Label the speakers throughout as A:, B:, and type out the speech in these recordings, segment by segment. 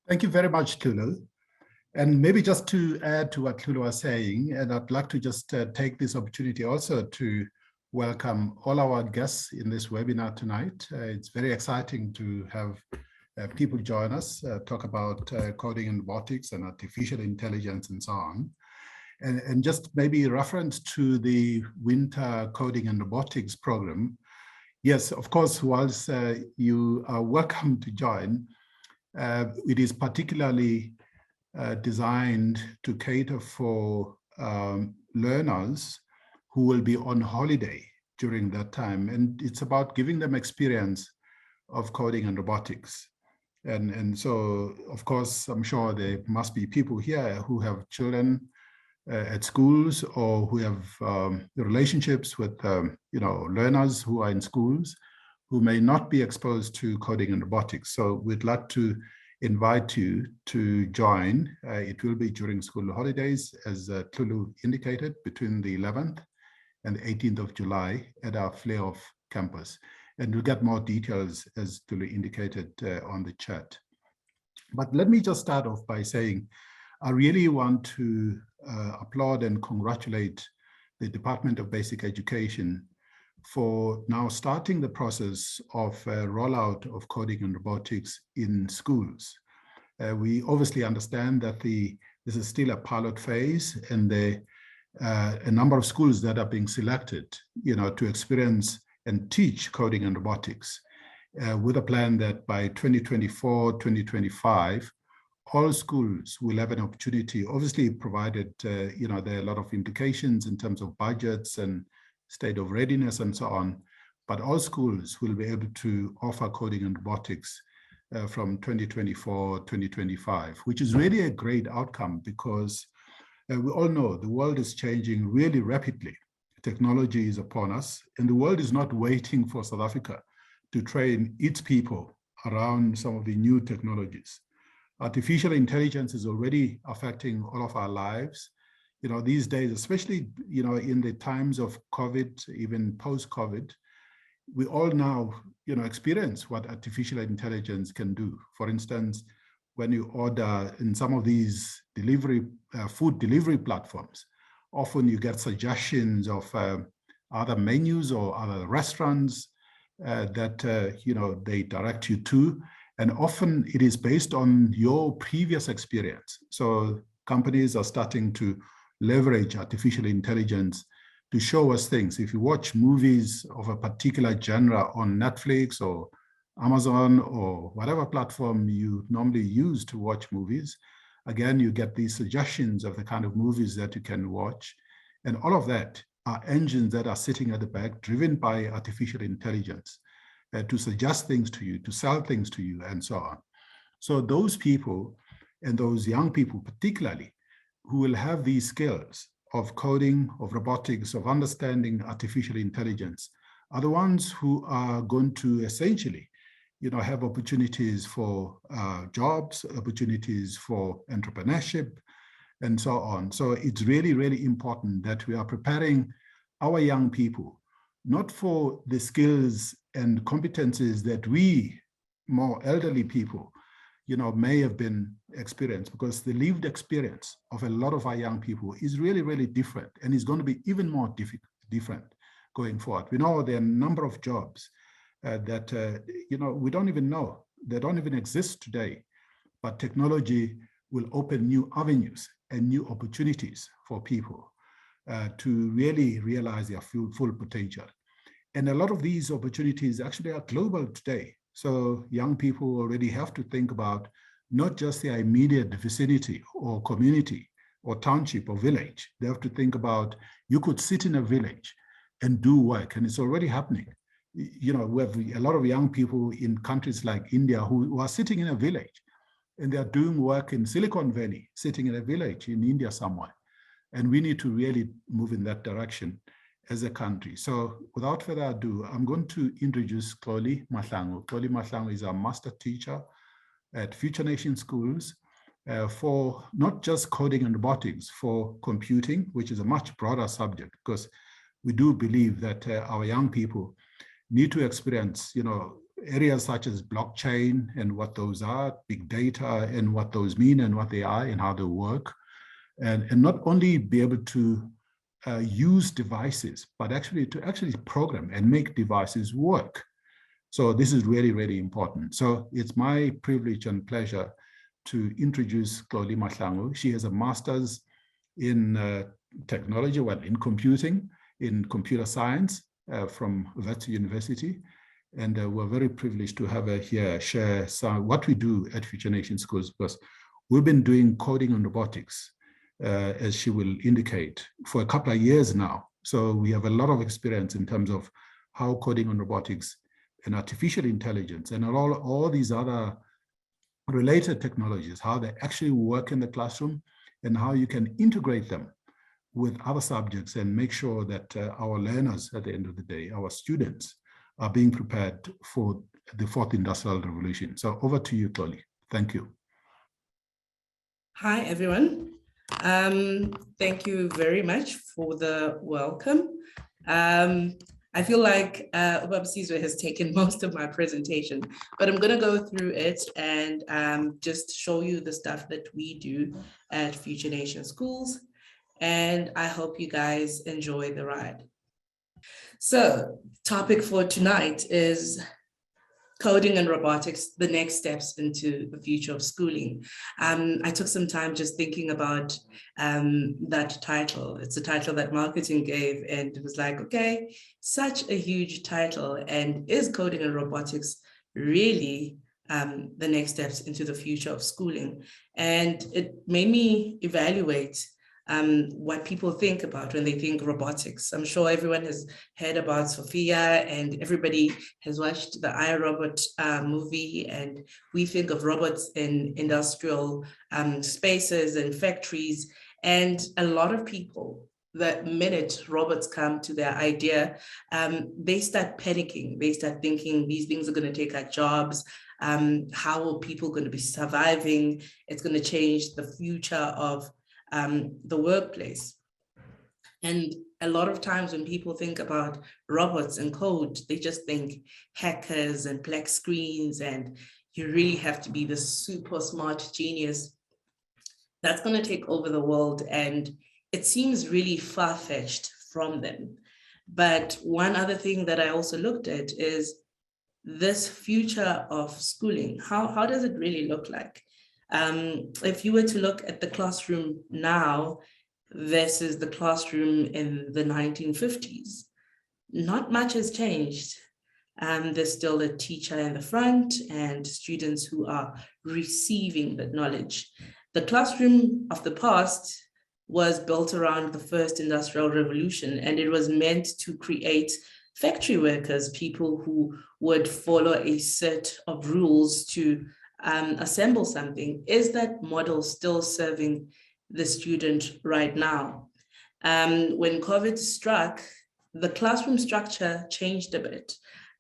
A: Thank you very much, Tulu. And maybe just to add to what Tulu was saying, and I'd like to just take this opportunity also to welcome all our guests in this webinar tonight. It's very exciting to have people join us, talk about coding and robotics and artificial intelligence and so on. And just maybe reference to the Winter Coding and Robotics program. Yes, of course, whilst you are welcome to join, it is particularly designed to cater for learners who will be on holiday during that time. And it's about giving them experience of coding and robotics. And so, of course, I'm sure there must be people here who have children at schools or who have relationships with learners who are in schools who may not be exposed to coding and robotics. So we'd like to invite you to join. It will be during school holidays, as Tulu indicated, between the 11th and the 18th of July at our Flayoff campus. And you'll get more details, as Tulu indicated, on the chat. But let me just start off by saying, I really want to applaud and congratulate the Department of Basic Education for now starting the process of rollout of coding and robotics in schools. We obviously understand that this is still a pilot phase, and a number of schools that are being selected, to experience and teach coding and robotics, with a plan that by 2024, 2025, all schools will have an opportunity, obviously provided, there are a lot of implications in terms of budgets and state of readiness and so on, but all schools will be able to offer coding and robotics from 2024, 2025, which is really a great outcome because we all know the world is changing really rapidly. Technology is upon us, and the world is not waiting for South Africa to train its people around some of the new technologies. Artificial intelligence is already affecting all of our lives. These days, especially, in the times of COVID, even post-COVID, we all now, experience what artificial intelligence can do. For instance, when you order in some of these food delivery platforms, often you get suggestions of other menus or other restaurants that, they direct you to. And often it is based on your previous experience. So companies are starting to leverage artificial intelligence to show us things. If you watch movies of a particular genre on Netflix or Amazon or whatever platform you normally use to watch movies, again, you get these suggestions of the kind of movies that you can watch. And all of that are engines that are sitting at the back, driven by artificial intelligence to suggest things to you, to sell things to you, and so on. So those people, and those young people particularly, who will have these skills of coding, of robotics, of understanding artificial intelligence, are the ones who are going to essentially, have opportunities for jobs, opportunities for entrepreneurship, and so on. So it's really, really important that we are preparing our young people, not for the skills and competencies that we, more elderly people, may have been experienced, because the lived experience of a lot of our young people is really, really different, and is going to be even more different going forward. We know there are a number of jobs that, we don't even know, they don't even exist today, but technology will open new avenues and new opportunities for people to really realize their full potential. And a lot of these opportunities actually are global today. So young people already have to think about not just their immediate vicinity or community or township or village. They have to think about, you could sit in a village and do work, and it's already happening. We have a lot of young people in countries like India who are sitting in a village, and they are doing work in Silicon Valley, sitting in a village in India somewhere. And we need to really move in that direction as a country. So without further ado, I'm going to introduce Xoli Mahlangu. Xoli Mahlangu is a master teacher at Future Nation Schools for not just coding and robotics, for computing, which is a much broader subject, because we do believe that our young people need to experience, areas such as blockchain and what those are, big data and what those mean and what they are and how they work. And not only be able to use devices, but actually to program and make devices work. So this is really, really important. So it's my privilege and pleasure to introduce Xoli Mahlangu. She has a master's in technology, well, in computing, in computer science from Wits University. And we're very privileged to have her here share what we do at Future Nation Schools, because we've been doing coding and robotics, as she will indicate, for a couple of years now. So we have a lot of experience in terms of how coding and robotics and artificial intelligence and all these other related technologies, how they actually work in the classroom and how you can integrate them with other subjects and make sure that our learners at the end of the day, our students, are being prepared for the fourth industrial revolution. So over to you, Xoli. Thank you.
B: Hi, everyone. Thank you very much for the welcome. I feel like Ubabsizwe has taken most of my presentation, but I'm going to go through it and just show you the stuff that we do at Future Nation Schools. And I hope you guys enjoy the ride. So, topic for tonight is coding and robotics, the next steps into the future of schooling. I took some time just thinking about that title. It's a title that marketing gave, and it was like, okay, such a huge title. And is coding and robotics really the next steps into the future of schooling? And it made me evaluate what people think about when they think robotics. I'm sure everyone has heard about Sophia, and everybody has watched the iRobot movie, and we think of robots in industrial spaces and factories. And a lot of people, the minute robots come to their idea, they start panicking. They start thinking these things are going to take our jobs. How are people going to be surviving? It's going to change the future of the workplace. And a lot of times when people think about robots and code, they just think hackers and black screens, and you really have to be the super smart genius that's going to take over the world. And it seems really far-fetched from them. But one other thing that I also looked at is this future of schooling. How does it really look like? If you were to look at the classroom now versus the classroom in the 1950s, not much has changed. There's still a teacher in the front and students who are receiving the knowledge. The classroom of the past was built around the first industrial revolution, and it was meant to create factory workers, people who would follow a set of rules to assemble something. Is that model still serving the student right now? When COVID struck, the classroom structure changed a bit,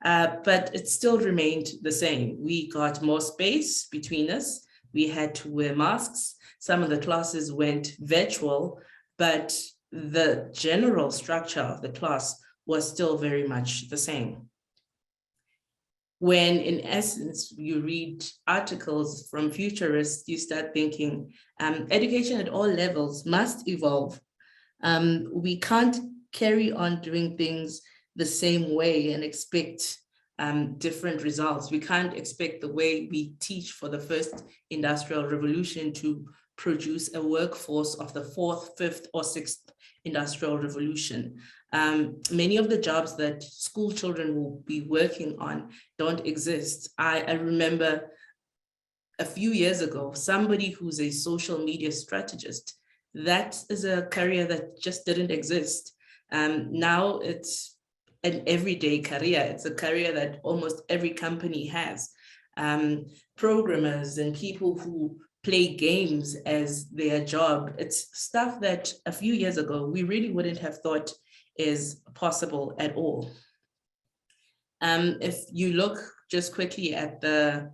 B: but it still remained the same. We got more space between us. We had to wear masks. Some of the classes went virtual, but the general structure of the class was still very much the same. When in essence, you read articles from futurists, you start thinking education at all levels must evolve. We can't carry on doing things the same way and expect different results. We can't expect the way we teach for the first industrial revolution to produce a workforce of the fourth, fifth, or sixth industrial revolution. Many of the jobs that school children will be working on don't exist. I remember a few years ago, somebody who's a social media strategist, that is a career that just didn't exist. Now it's an everyday career. It's a career that almost every company has. Programmers and people who play games as their job. It's stuff that a few years ago, we really wouldn't have thought is possible at all. If you look just quickly at the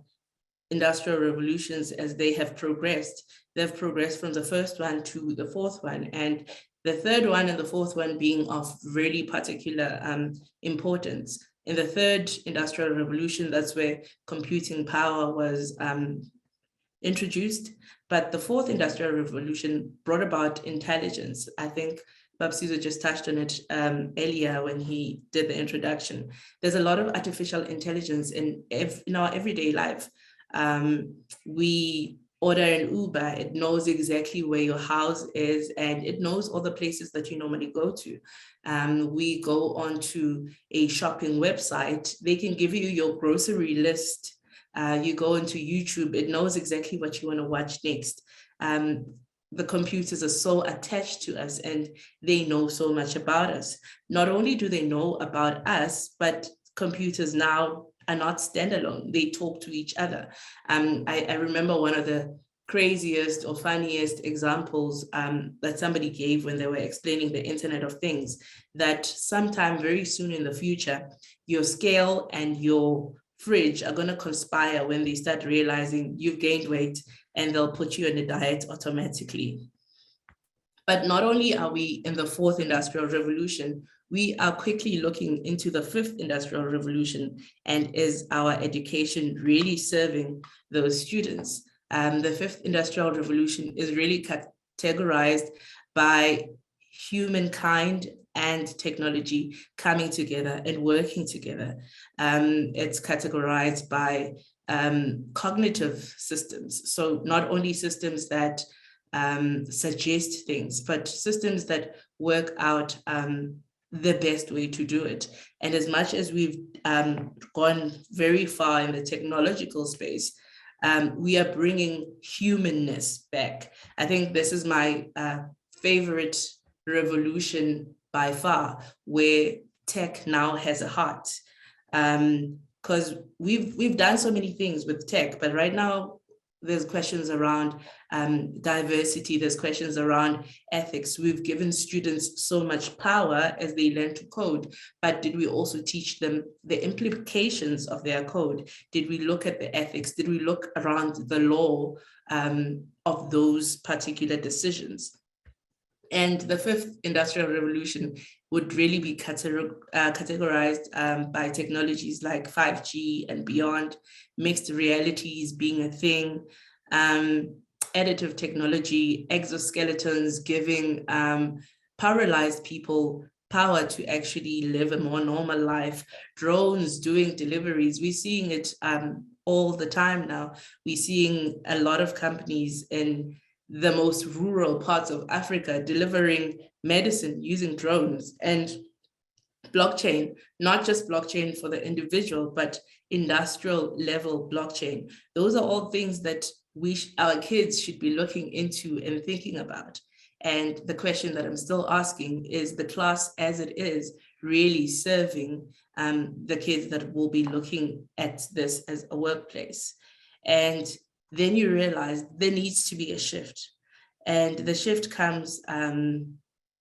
B: industrial revolutions as they have progressed, they've progressed from the first one to the fourth one, and the third one and the fourth one being of really particular importance. In the third industrial revolution, that's where computing power was introduced. But the fourth industrial revolution brought about intelligence. I think Babsizo just touched on it earlier when he did the introduction. There's a lot of artificial intelligence in our everyday life. We order an Uber, it knows exactly where your house is, and it knows all the places that you normally go to. We go onto a shopping website, they can give you your grocery list. You go into YouTube, it knows exactly what you want to watch next. The computers are so attached to us and they know so much about us. Not only do they know about us, but computers now are not standalone. They talk to each other. I remember one of the craziest or funniest examples that somebody gave when they were explaining the Internet of Things, that sometime very soon in the future, your scale and your fridge are going to conspire when they start realizing you've gained weight, and they'll put you on a diet automatically. But not only are we in the fourth industrial revolution, we are quickly looking into the fifth industrial revolution. And is our education really serving those students? The fifth industrial revolution is really categorized by humankind and technology coming together and working together. It's categorized by cognitive systems. So not only systems that suggest things, but systems that work out the best way to do it. And as much as we've gone very far in the technological space, we are bringing humanness back. I think this is my favorite revolution by far, where tech now has a heart. Because we've done so many things with tech, but right now there's questions around diversity, there's questions around ethics. We've given students so much power as they learn to code, but did we also teach them the implications of their code? Did we look at the ethics? Did we look around the law of those particular decisions? And the fifth industrial revolution would really be categorized by technologies like 5G and beyond, mixed realities being a thing, additive technology, exoskeletons giving paralyzed people power to actually live a more normal life, drones doing deliveries. We're seeing it all the time now. We're seeing a lot of companies in the most rural parts of Africa delivering medicine using drones. And blockchain, not just blockchain for the individual, but industrial level blockchain. Those are all things that our kids should be looking into and thinking about. And the question that I'm still asking is, the class as it is really serving the kids that will be looking at this as a workplace? And then you realize there needs to be a shift. And the shift comes in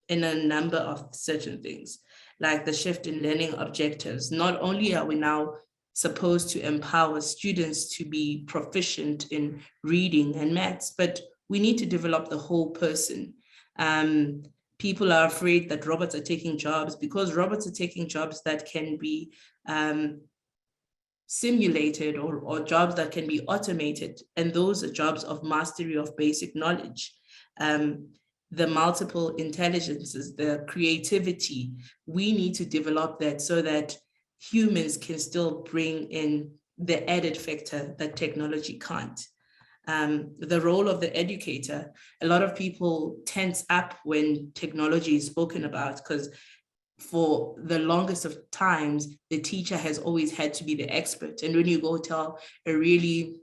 B: a number of certain things, like the shift in learning objectives. Not only are we now supposed to empower students to be proficient in reading and maths, but we need to develop the whole person. People are afraid that robots are taking jobs, because robots are taking jobs that can be simulated or jobs that can be automated. And those are jobs of mastery of basic knowledge. The multiple intelligences, the creativity, we need to develop that so that humans can still bring in the added factor that technology can't. The role of the educator, a lot of people tense up when technology is spoken about, because for the longest of times, the teacher has always had to be the expert. And when you go tell a really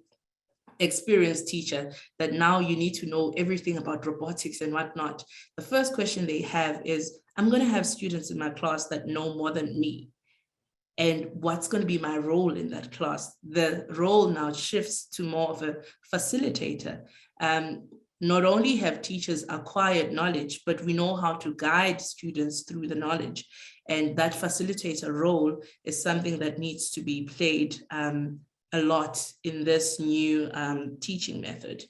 B: experienced teacher that now you need to know everything about robotics and whatnot, the first question they have is, I'm going to have students in my class that know more than me. And what's going to be my role in that class? The role now shifts to more of a facilitator. Not only have teachers acquired knowledge, but we know how to guide students through the knowledge. And that facilitator role is something that needs to be played a lot in this new teaching method.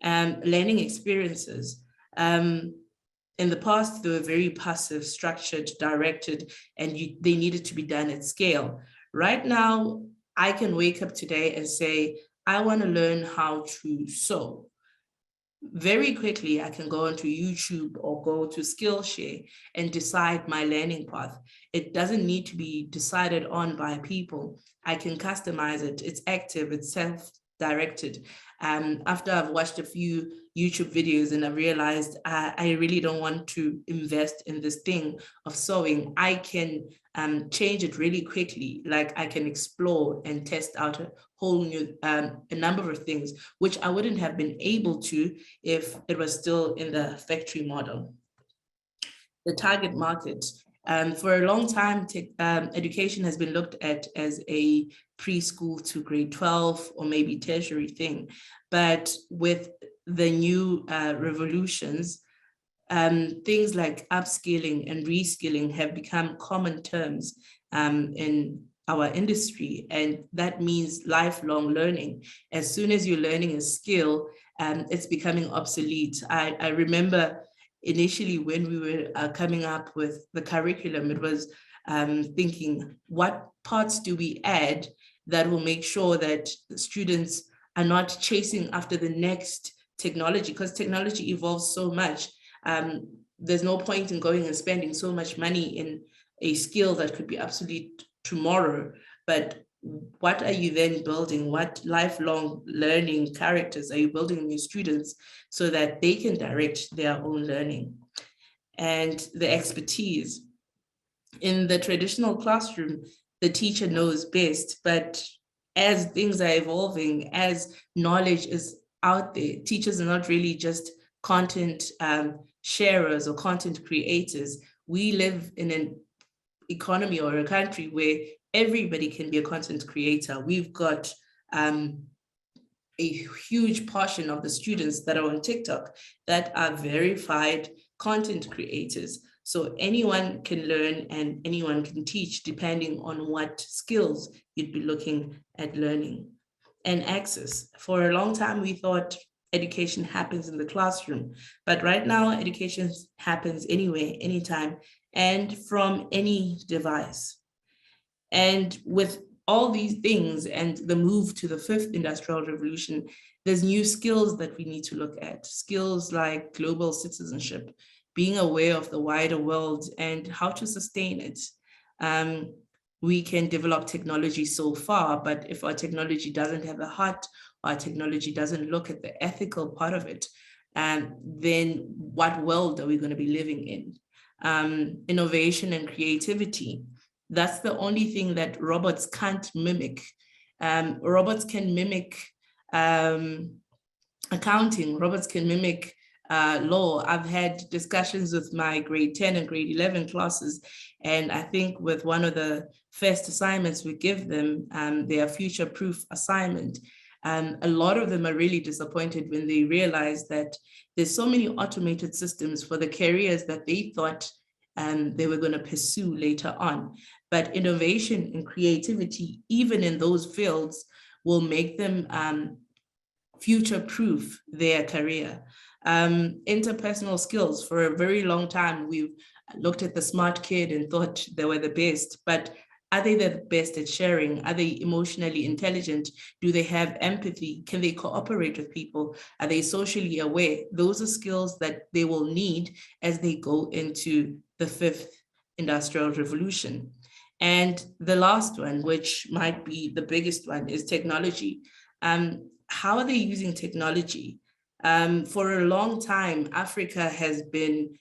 B: Learning experiences. In the past, they were very passive, structured, directed, and they needed to be done at scale. Right now, I can wake up today and say, I want to learn how to sew. Very quickly, I can go onto YouTube or go to Skillshare and decide my learning path. It doesn't need to be decided on by people. I can customize it. It's active, it's self-directed. After I've watched a few YouTube videos and I've realized I really don't want to invest in this thing of sewing, I can change it really quickly. Like I can explore and test out a whole new, a number of things, which I wouldn't have been able to if it was still in the factory model. The target market. For a long time, education has been looked at as a preschool to grade 12 or maybe tertiary thing. But with the new revolutions, things like upskilling and reskilling have become common terms in our industry, and that means lifelong learning. As soon as you're learning a skill, it's becoming obsolete. I remember initially when we were coming up with the curriculum, it was thinking, what parts do we add that will make sure that students are not chasing after the next technology, because technology evolves so much. There's no point in going and spending so much money in a skill that could be obsolete tomorrow, but what are you then building? What lifelong learning characters are you building in your students so that they can direct their own learning? And the expertise. In the traditional classroom, the teacher knows best, but as things are evolving, as knowledge is out there, teachers are not really just content sharers or content creators. We live in an economy or a country where everybody can be a content creator. We've got a huge portion of the students that are on TikTok that are verified content creators. So anyone can learn and anyone can teach depending on what skills you'd be looking at learning. And access. For a long time, we thought education happens in the classroom, but right now education happens anywhere, anytime, and from any device. And with all these things and the move to the fifth industrial revolution, there's new skills that we need to look at. Skills like global citizenship, being aware of the wider world and how to sustain it. We can develop technology so far, but if our technology doesn't have a heart, our technology doesn't look at the ethical part of it, then what world are we going to be living in? Innovation and creativity. That's the only thing that robots can't mimic. Robots can mimic accounting, robots can mimic law. I've had discussions with my grade 10 and grade 11 classes, and I think with one of the first assignments we give them, their future-proof assignment, a lot of them are really disappointed when they realize that there's so many automated systems for the careers that they thought they were going to pursue later on. But innovation and creativity, even in those fields, will make them future-proof their career. Interpersonal skills. For a very long time, we've looked at the smart kid and thought they were the best, but are they the best at sharing? Are they emotionally intelligent? Do they have empathy? Can they cooperate with people? Are they socially aware? Those are skills that they will need as they go into the fifth industrial revolution. And the last one, which might be the biggest one, is technology. How are they using technology? For a long time, Africa has been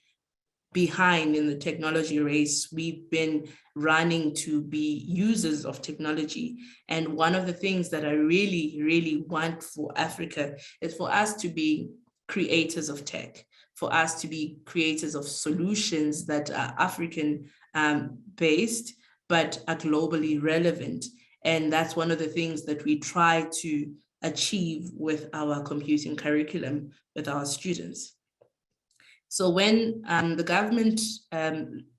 B: behind in the technology race. We've been running to be users of technology. And one of the things that I really, really want for Africa is for us to be creators of tech, for us to be creators of solutions that are African based, but are globally relevant. And that's one of the things that we try to achieve with our computing curriculum with our students. So when the government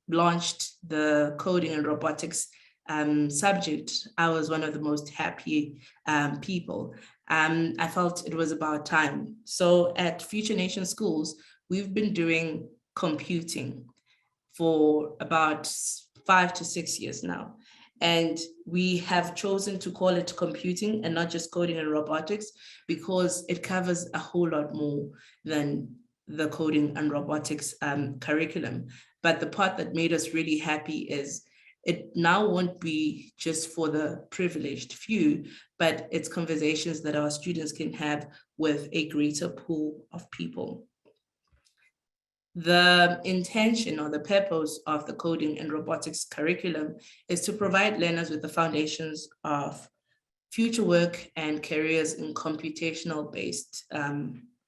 B: launched the coding and robotics subject, I was one of the most happy people. I felt it was about time. So at Future Nation Schools, we've been doing computing for about 5 to 6 years now. And we have chosen to call it computing and not just coding and robotics, because it covers a whole lot more than the coding and robotics curriculum. But the part that made us really happy is it now won't be just for the privileged few, but it's conversations that our students can have with a greater pool of people. The intention or the purpose of the coding and robotics curriculum is to provide learners with the foundations of future work and careers in computational based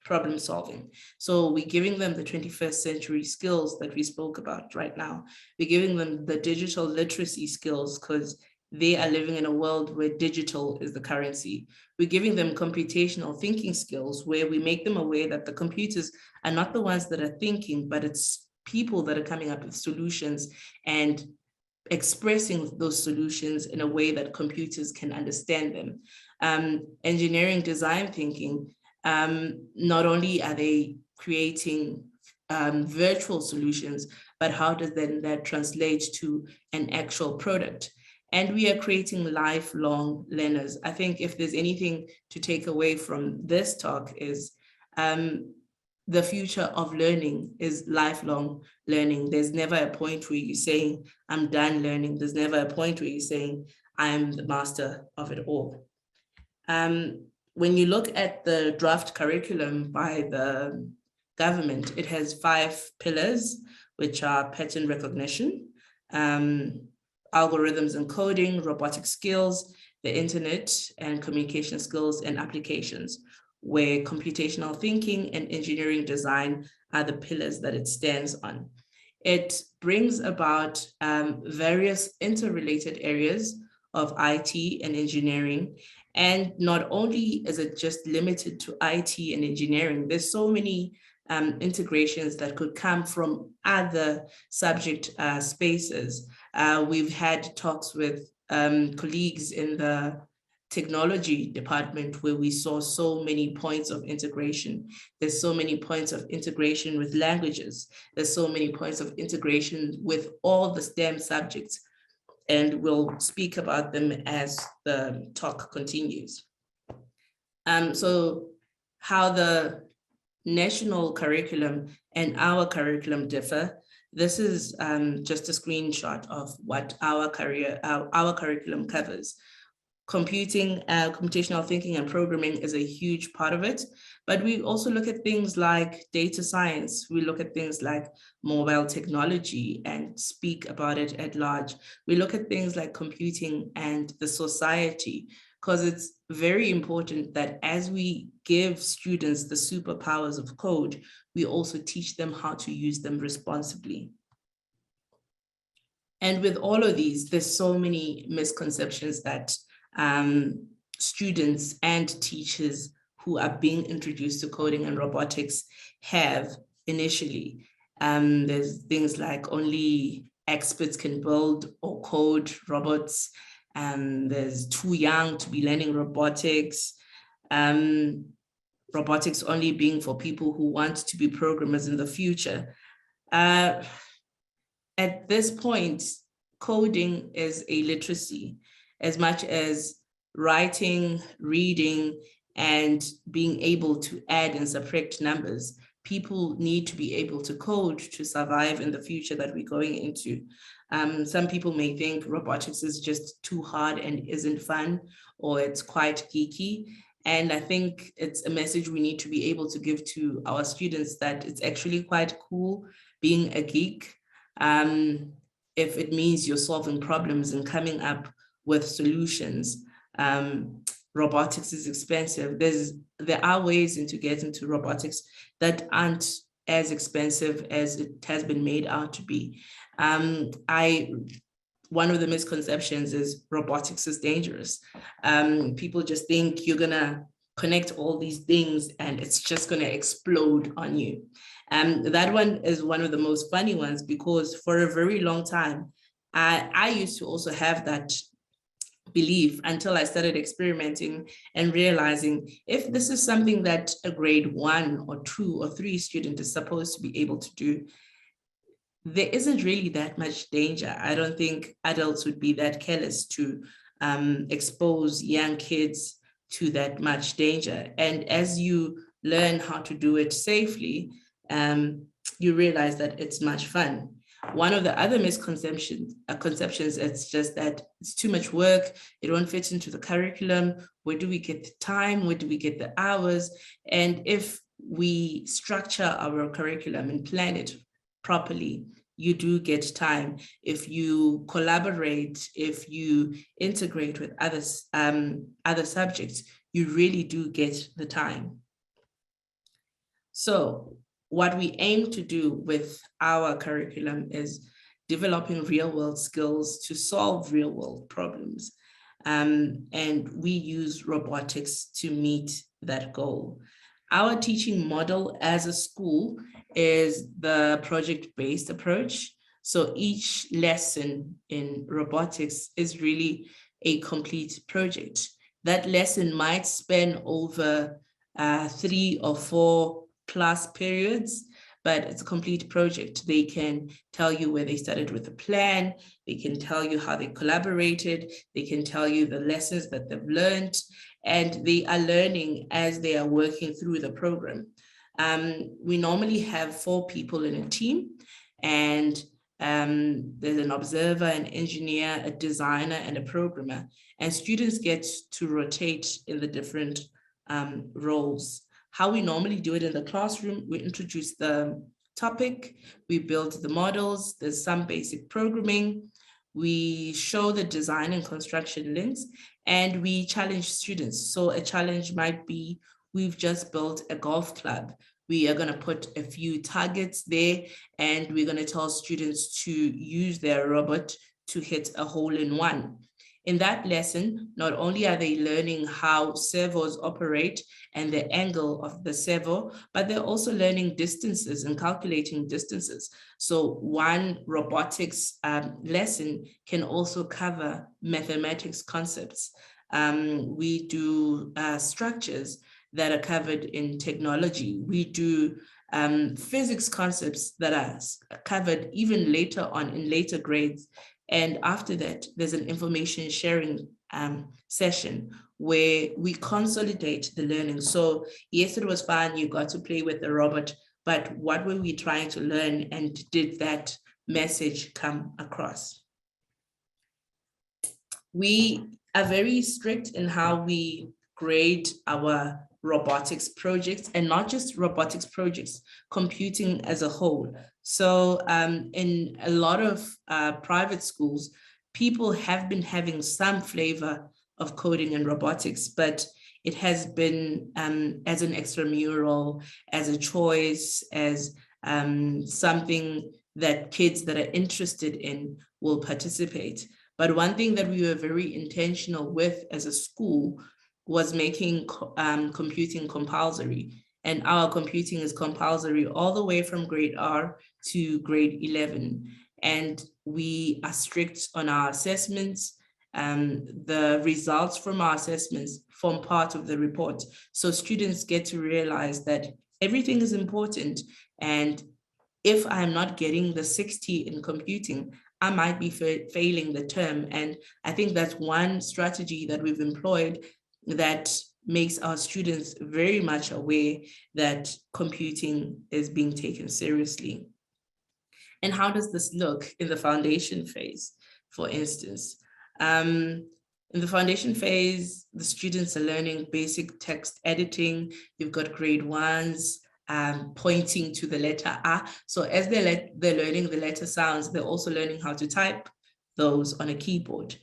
B: problem solving. So we're giving them the 21st century skills that we spoke about right now. We're giving them the digital literacy skills because they are living in a world where digital is the currency. We're giving them computational thinking skills where we make them aware that the computers are not the ones that are thinking, but it's people that are coming up with solutions and expressing those solutions in a way that computers can understand them. Engineering design thinking, not only are they creating virtual solutions, but how does then that translate to an actual product? And we are creating lifelong learners. I think if there's anything to take away from this talk is the future of learning is lifelong learning. There's never a point where you're saying, I'm done learning. There's never a point where you're saying, I'm the master of it all. When you look at the draft curriculum by the government, it has 5 pillars, which are pattern recognition, algorithms and coding, robotic skills, the internet and communication skills and applications, where computational thinking and engineering design are the pillars that it stands on. It brings about various interrelated areas of IT and engineering. And not only is it just limited to IT and engineering, there's so many integrations that could come from other subject spaces. We've had talks with colleagues in the technology department where we saw so many points of integration. There's so many points of integration with languages. There's so many points of integration with all the STEM subjects. And we'll speak about them as the talk continues. So how the national curriculum and our curriculum differ. This is just a screenshot of what our curriculum covers. Computing, computational thinking and programming is a huge part of it, but we also look at things like data science. We look at things like mobile technology and speak about it at large. We look at things like computing and the society, because it's very important that as we give students the superpowers of code, we also teach them how to use them responsibly. And with all of these, there's so many misconceptions that students and teachers who are being introduced to coding and robotics have initially. There's things like only experts can build or code robots. There's too young to be learning robotics. Robotics only being for people who want to be programmers in the future. At this point, coding is a literacy, as much as writing, reading, and being able to add and subtract numbers. People need to be able to code to survive in the future that we're going into. Some people may think robotics is just too hard and isn't fun, or it's quite geeky. And I think it's a message we need to be able to give to our students that it's actually quite cool being a geek. If it means you're solving problems and coming up with solutions. Robotics is expensive. There are ways to get into robotics that aren't as expensive as it has been made out to be. One of the misconceptions is robotics is dangerous. People just think you're gonna connect all these things and it's just gonna explode on you. That one is one of the most funny ones, because for a very long time, I used to also have that belief until I started experimenting and realizing if this is something that a grade 1 or 2 or 3 student is supposed to be able to do, there isn't really that much danger. I don't think adults would be that careless to expose young kids to that much danger. And as you learn how to do it safely, you realize that it's much fun. One of the other misconceptions, it's just that it's too much work, it won't fit into the curriculum. Where do we get the time? Where do we get the hours? And if we structure our curriculum and plan it properly, you do get time. If you collaborate, if you integrate with others, other subjects, you really do get the time. So what we aim to do with our curriculum is developing real-world skills to solve real-world problems. And we use robotics to meet that goal. Our teaching model as a school is the project-based approach. So each lesson in robotics is really a complete project. That lesson might span over 3 or 4 class periods, but it's a complete project. They can tell you where they started with the plan, they can tell you how they collaborated, they can tell you the lessons that they've learned, and they are learning as they are working through the program. We normally have 4 people in a team, and there's an observer, an engineer, a designer, and a programmer, and students get to rotate in the different roles. How we normally do it in the classroom, we introduce the topic, we build the models, there's some basic programming, we show the design and construction links, and we challenge students. So a challenge might be, we've just built a golf club. We are going to put a few targets there, and we're going to tell students to use their robot to hit a hole in one. In that lesson, not only are they learning how servos operate and the angle of the servo, but they're also learning distances and calculating distances. So one robotics lesson can also cover mathematics concepts. We do structures that are covered in technology. We do physics concepts that are covered even later on in later grades. And after that, there's an information sharing session where we consolidate the learning. So yes, it was fun, you got to play with the robot, but what were we trying to learn, and did that message come across? We are very strict in how we grade our robotics projects, and not just robotics projects, computing as a whole. So in a lot of private schools, people have been having some flavor of coding and robotics, but it has been as an extramural, as a choice, as something that kids that are interested in will participate. But one thing that we were very intentional with as a school was making computing compulsory. And our computing is compulsory all the way from grade R to grade 11. And we are strict on our assessments. The results from our assessments form part of the report. So students get to realize that everything is important. And if I'm not getting the 60 in computing, I might be failing the term. And I think that's one strategy that we've employed that makes our students very much aware that computing is being taken seriously. And how does this look in the foundation phase, for instance? In the foundation phase, the students are learning basic text editing. You've got grade 1s pointing to the letter A. So as they're learning the letter sounds, they're also learning how to type those on a keyboard.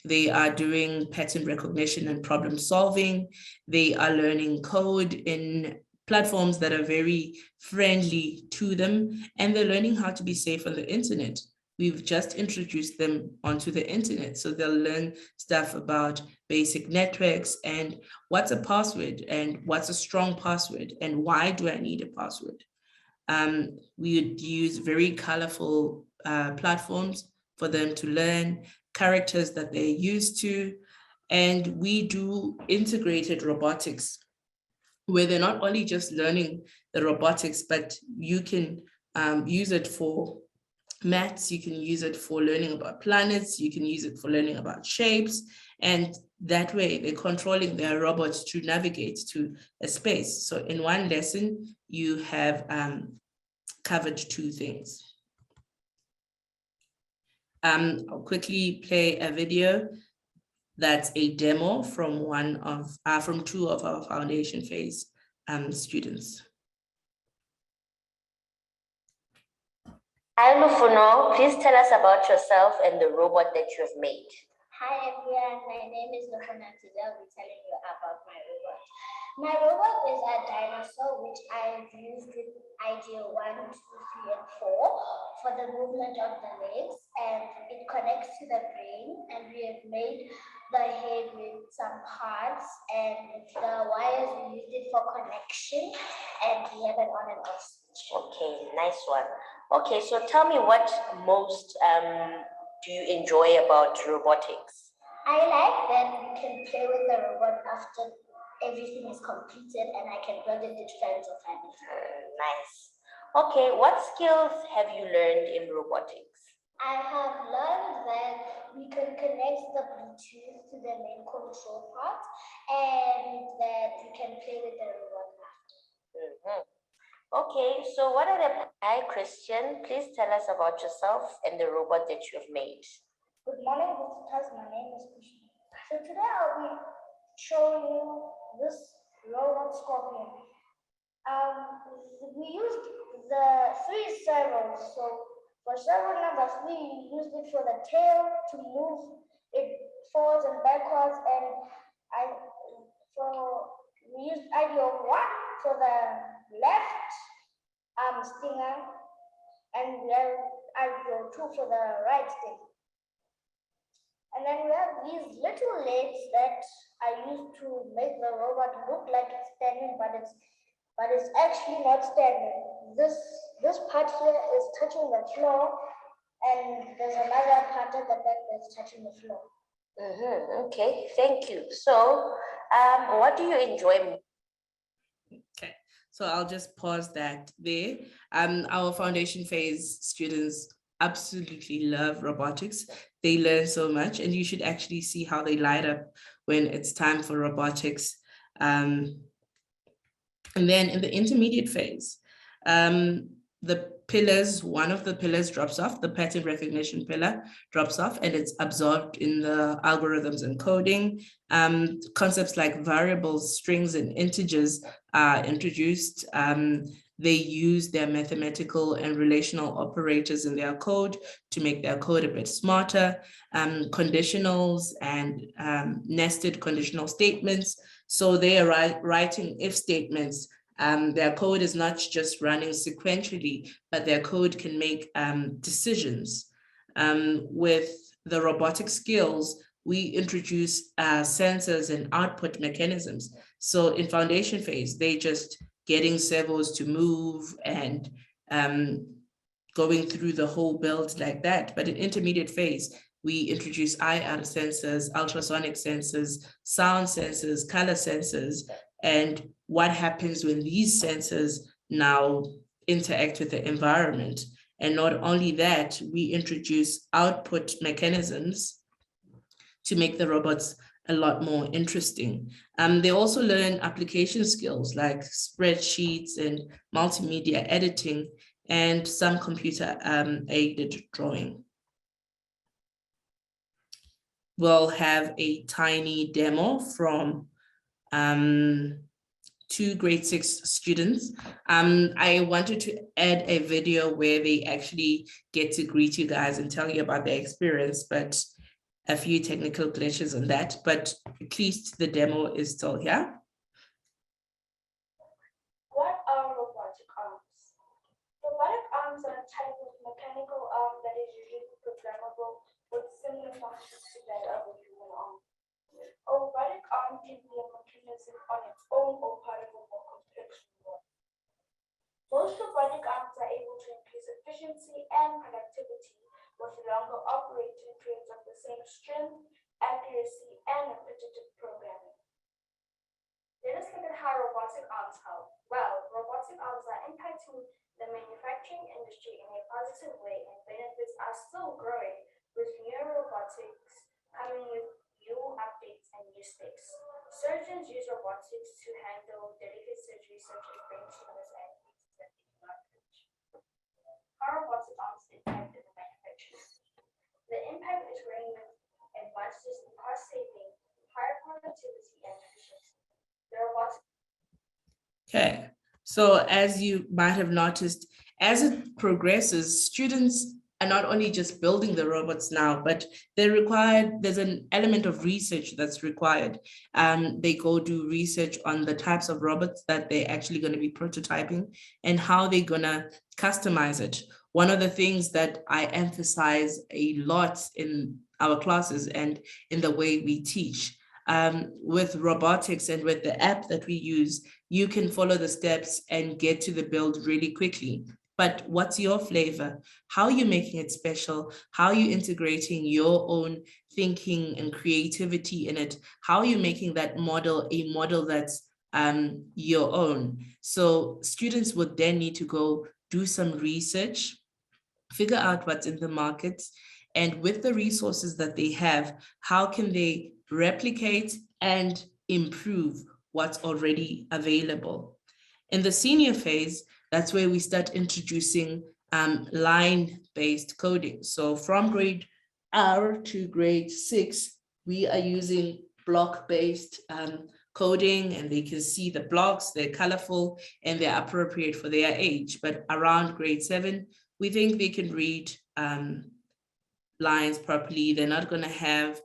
B: They are doing pattern recognition and problem solving. They are learning code in platforms that are very friendly to them, and they're learning how to be safe on the internet. We've just introduced them onto the internet, so they'll learn stuff about basic networks and what's a password and what's a strong password and why do I need a password. We would use very colorful platforms for them to learn characters that they're used to. And we do integrated robotics, where they're not only just learning the robotics, but you can use it for maths, you can use it for learning about planets, you can use it for learning about shapes, and that way they're controlling their robots to navigate to a space. So in one lesson, you have covered two things. I'll quickly play a video that's a demo from two of our foundation phase students.
C: Almufuno, please tell us about yourself and the robot that you have made.
D: Hi everyone, my name is Luhana. Today I'll be telling you about my robot. My robot is a dinosaur which I've used with idea 1, 2, 3, and 4 for the movement of the legs, and it connects to the brain, and we have made the head with some parts, and the wires we used it for connection, and we have an on and off switch.
C: Okay, nice one. Okay, so tell me what most do you enjoy about robotics?
D: I like that we can play with the robot after everything is completed, and I can build it with friends or family.
C: Nice. Okay, what skills have you learned in robotics?
D: I have learned that we can connect the Bluetooth to the main control part, and that we can play with the robot after.
C: Okay, so Hi Christian, please tell us about yourself and the robot that you have made.
D: Good morning, visitors. My name is Kushi. So today I'll be showing you this robot scorpion. We used the 3 servos. So for servo number 3, we used it for the tail to move it forwards and backwards, and we used IDO 1 for the left stinger, and we have IDO 2 for the right stinger. And then we have these little legs that I used to make the robot look like it's standing, but it's actually not standing. This part here is touching the floor, and there's another part at the back that's touching the floor.
C: Okay, thank you. So, what do you enjoy?
B: Okay, so I'll just pause that there. Our foundation phase students absolutely love robotics. They learn so much, and you should actually see how they light up when it's time for robotics. And then in the intermediate phase, the pillars, one of the pillars drops off, the pattern recognition pillar drops off, and it's absorbed in the algorithms and coding. Concepts like variables, strings, and integers are introduced. They use their mathematical and relational operators in their code to make their code a bit smarter. Conditionals and nested conditional statements. So they are writing if statements. Their code is not just running sequentially, but their code can make decisions. With the robotic skills, we introduce sensors and output mechanisms. So in foundation phase, they just getting servos to move and going through the whole build like that. But in intermediate phase, we introduce IR sensors, ultrasonic sensors, sound sensors, color sensors, and what happens when these sensors now interact with the environment. And not only that, we introduce output mechanisms to make the robots a lot more interesting. They also learn application skills like spreadsheets and multimedia editing and some computer aided drawing. We'll have a tiny demo from 2 grade 6 students. I wanted to add a video where they actually get to greet you guys and tell you about their experience, but a few technical glitches on that, but at least the demo is still here.
E: What are robotic arms? Robotic arms are a type of mechanical arm that is usually programmable with similar functions to that of a human arm. A robotic arm can be a mechanism on its own or part of a more complex robot. Most robotic arms are able to increase efficiency and productivity with longer operating periods of the same strength, accuracy, and repetitive programming. Let us look at how robotic arms help. Well, robotic robotic arms are impacting the manufacturing industry in a positive way, and benefits are still growing, with new robotics coming with new updates and new specs. Surgeons use robotics to handle delicate surgeries such as brain tumors and cases that they cannot reach. How robotic arms impact in the manufacturing industry? The impact is growing with advances in cost saving, higher productivity, and efficiency. The robotic
B: Okay, so as you might have noticed, as it progresses, students are not only just building the robots now, but there's an element of research that's required. They go do research on the types of robots that they're actually going to be prototyping and how they're going to customize it. One of the things that I emphasize a lot in our classes and in the way we teach, with robotics and with the app that we use, you can follow the steps and get to the build really quickly. But what's your flavor? How are you making it special? How are you integrating your own thinking and creativity in it? How are you making that model a model that's your own? So students would then need to go do some research, figure out what's in the market, and with the resources that they have, how can they replicate and improve what's already available? In the senior phase, that's where we start introducing line-based coding. So from grade R to grade 6, we are using block-based coding, and they can see the blocks, they're colorful and they're appropriate for their age. But around grade 7, we think they can read lines properly. They're not going to have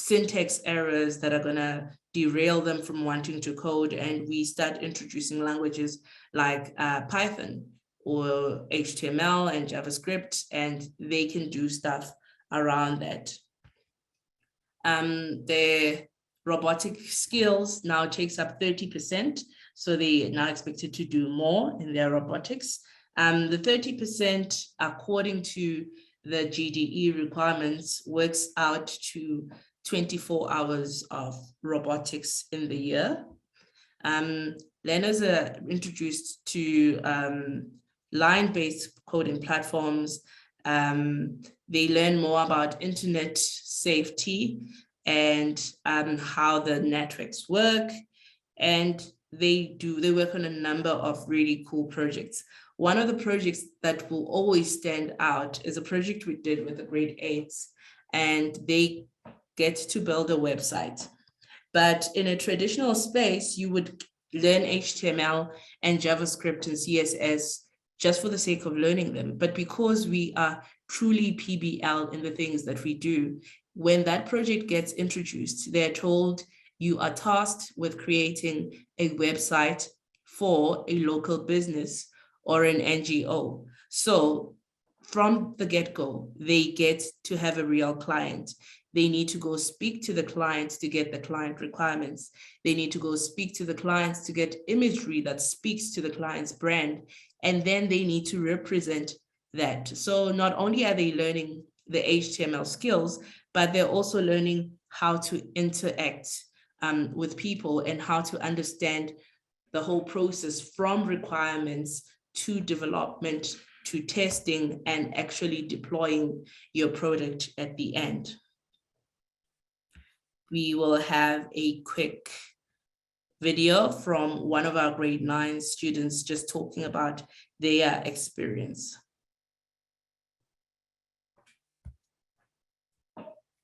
B: syntax errors that are going to derail them from wanting to code. And we start introducing languages like Python or HTML and JavaScript, and they can do stuff around that. Their robotic skills now takes up 30%. So they are now expected to do more in their robotics. The 30%, according to the GDE requirements, works out to 24 hours of robotics in the year. Learners are introduced to line-based coding platforms. They learn more about internet safety and how the networks work. And they work on a number of really cool projects. One of the projects that will always stand out is a project we did with the grade 8s, and they get to build a website. But in a traditional space, you would learn HTML and JavaScript and CSS just for the sake of learning them. But because we are truly PBL in the things that we do, when that project gets introduced, they're told you are tasked with creating a website for a local business or an NGO. So from the get-go, they get to have a real client. They need to go speak to the clients to get the client requirements. They need to go speak to the clients to get imagery that speaks to the client's brand. And then they need to represent that. So not only are they learning the HTML skills, but they're also learning how to interact with people and how to understand the whole process from requirements to development to testing and actually deploying your product at the end. We will have a quick video from one of our grade 9 students just talking about their experience.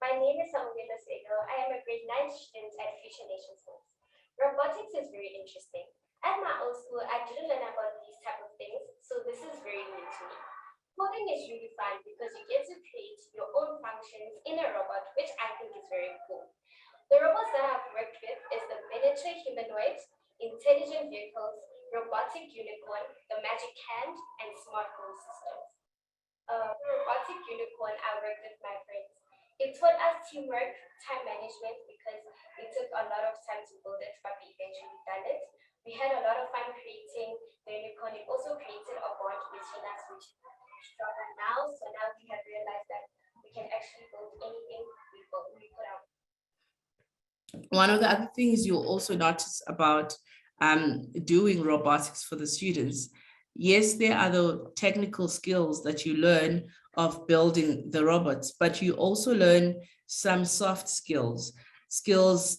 F: My name is Samugela Sego. I am a grade 9 student at Future Nation Schools. Robotics is very interesting. At my old school, I didn't learn about these type of things, so this is very new to me. Coding is really fun because you get to create your own functions in a robot, which I think is very cool. The robots that I've worked with is the miniature humanoid, intelligent vehicles, robotic unicorn, the magic hand, and smart home systems. Robotic unicorn, I worked with my friends. It taught us teamwork, time management, because it took a lot of time to build it, but we eventually done it. We had a lot of fun creating the unicorn. It also created a bond between us, which is stronger now. So now we have realized that we can actually build anything we put out.
B: One of the other things you'll also notice about doing robotics for the students, yes, there are the technical skills that you learn of building the robots, but you also learn some soft skills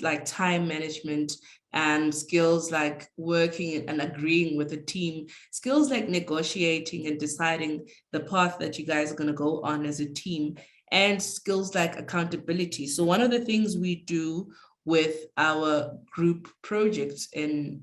B: like time management, and skills like working and agreeing with a team, skills like negotiating and deciding the path that you guys are going to go on as a team, and skills like accountability. So one of the things we do with our group projects in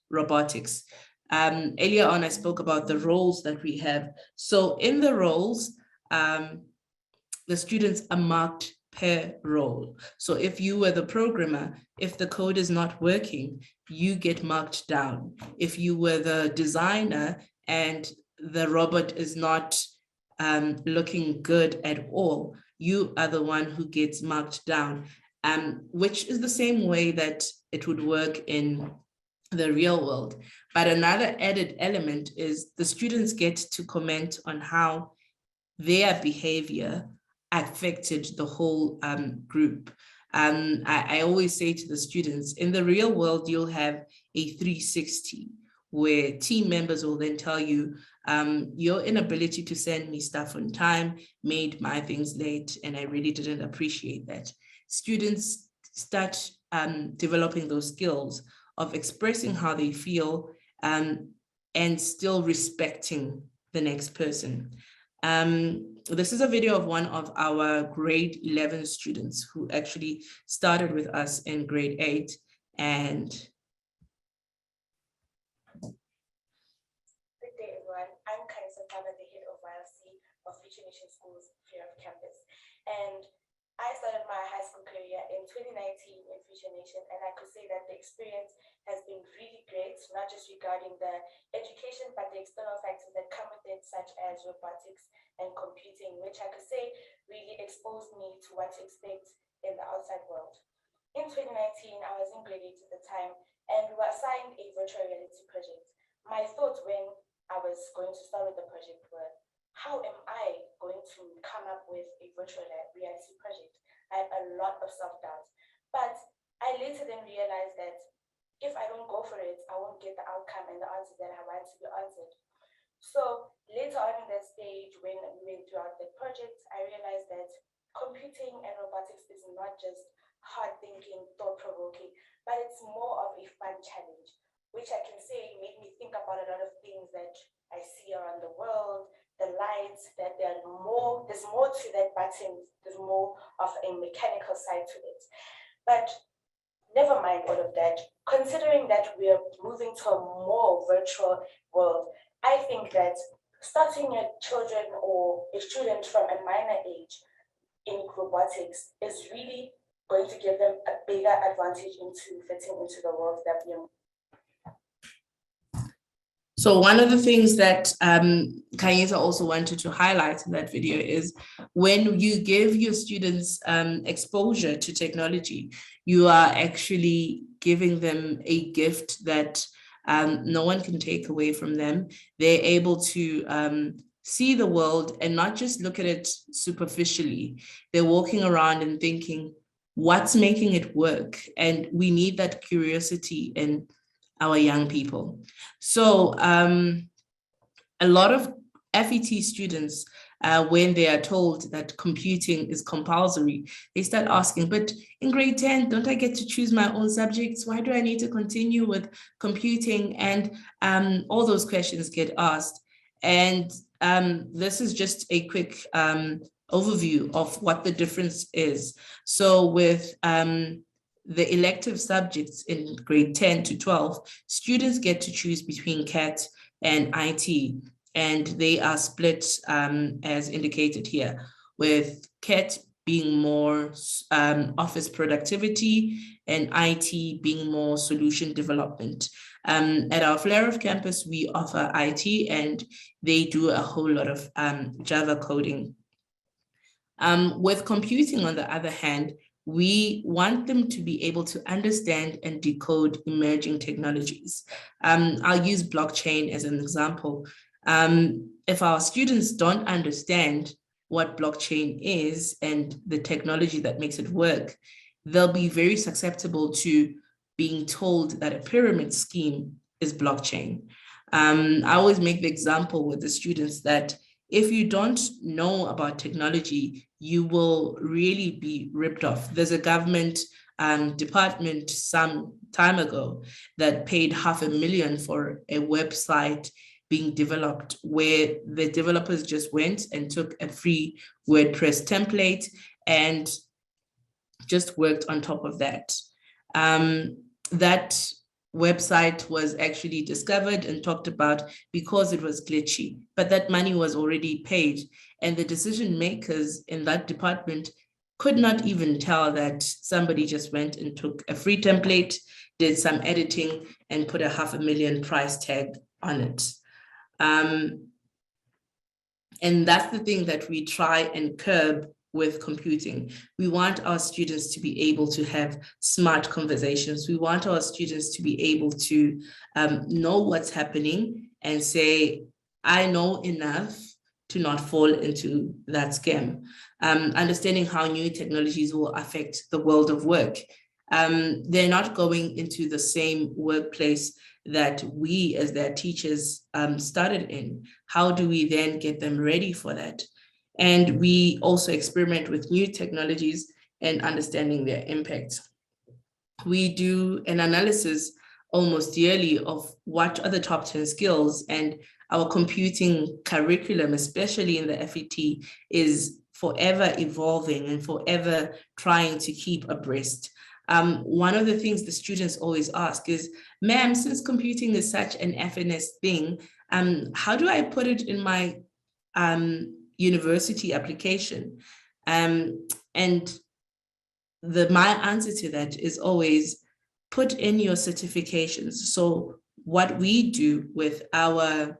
B: robotics, earlier on I spoke about the roles that we have. So in the roles, the students are marked per role. So if you were the programmer, if the code is not working, you get marked down. If you were the designer and the robot is not looking good at all, you are the one who gets marked down, which is the same way that it would work in the real world. But another added element is the students get to comment on how their behavior affected the whole group. I always say to the students, in the real world, you'll have a 360 where team members will then tell you, your inability to send me stuff on time made my things late, and I really didn't appreciate that. Students start developing those skills of expressing how they feel and still respecting the next person. This is a video of one of our grade 11 students who actually started with us in grade 8. And
G: good day, everyone. I'm Kaisa Fana, the head of YLC of Future Nation Schools here on campus. And I started my high school career in 2019 in Future Nation, and I could say that the experience has been really great, not just regarding the education, but the external factors that come with it, such as robotics and computing, which I could say really exposed me to what to expect in the outside world. In 2019, I was in grade 8 at the time, and we were assigned a virtual reality project. My thoughts when I was going to start with the project were, how am I going to come up with a virtual reality project? I had a lot of self-doubt, but I later then realized that if I don't go for it, I won't get the outcome and the answers that I want to be answered. So later on in that stage, when we went throughout the project, I realized that computing and robotics is not just hard thinking, thought-provoking, but it's more of a fun challenge, which I can say made me think about a lot of things that I see around the world, the lights, that there's more to that button, there's more of a mechanical side to it. But never mind all of that. Considering that we are moving to a more virtual world, I think that starting your children or a student from a minor age in robotics is really going to give them a bigger advantage into fitting into the world that we are.
B: so one of the things that Kayesa also wanted to highlight in that video is when you give your students exposure to technology, you are actually giving them a gift that no one can take away from them. They're able to see the world and not just look at it superficially. They're walking around and thinking, what's making it work? And we need that curiosity in our young people. So a lot of FET students, when they are told that computing is compulsory, they start asking, but in grade 10, don't I get to choose my own subjects? Why do I need to continue with computing? And all those questions get asked. And this is just a quick overview of what the difference is. So with the elective subjects in grade 10 to 12, students get to choose between CAT and IT, and they are split as indicated here, with CAT being more office productivity and IT being more solution development. At our Flare-Off campus, we offer IT, and they do a whole lot of Java coding. With computing, on the other hand, we want them to be able to understand and decode emerging technologies. I'll use blockchain as an example. If our students don't understand what blockchain is and the technology that makes it work, they'll be very susceptible to being told that a pyramid scheme is blockchain. I always make the example with the students that if you don't know about technology, you will really be ripped off. There's a government department some time ago that paid $500,000 for a website being developed, where the developers just went and took a free WordPress template and just worked on top of that. That website was actually discovered and talked about because it was glitchy, but that money was already paid, and the decision makers in that department could not even tell that somebody just went and took a free template, did some editing, and put a $500,000 price tag on it. And that's the thing that we try and curb with computing. We want our students to be able to have smart conversations. We want our students to be able to know what's happening and say, I know enough to not fall into that scam. Understanding how new technologies will affect the world of work. They're not going into the same workplace that we as their teachers started in. How do we then get them ready for that? And we also experiment with new technologies and understanding their impact. We do an analysis almost yearly of what are the top 10 skills, and our computing curriculum, especially in the FET, is forever evolving and forever trying to keep abreast. One of the things the students always ask is, ma'am, since computing is such an FNS thing, how do I put it in my university application? And my answer to that is always put in your certifications. So what we do with our